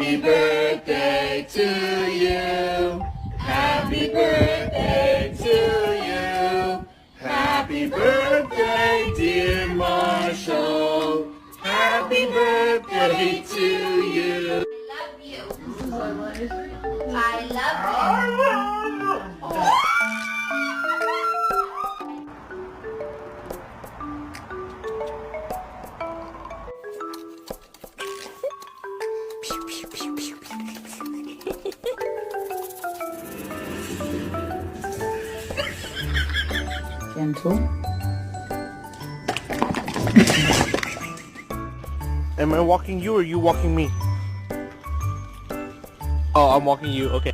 Happy birthday to you. Happy birthday to you. Happy birthday, dear Marshall. Happy birthday to you. Love you. I love you. Gentle. Am I walking you or you walking me? Oh, I'm walking you. Okay.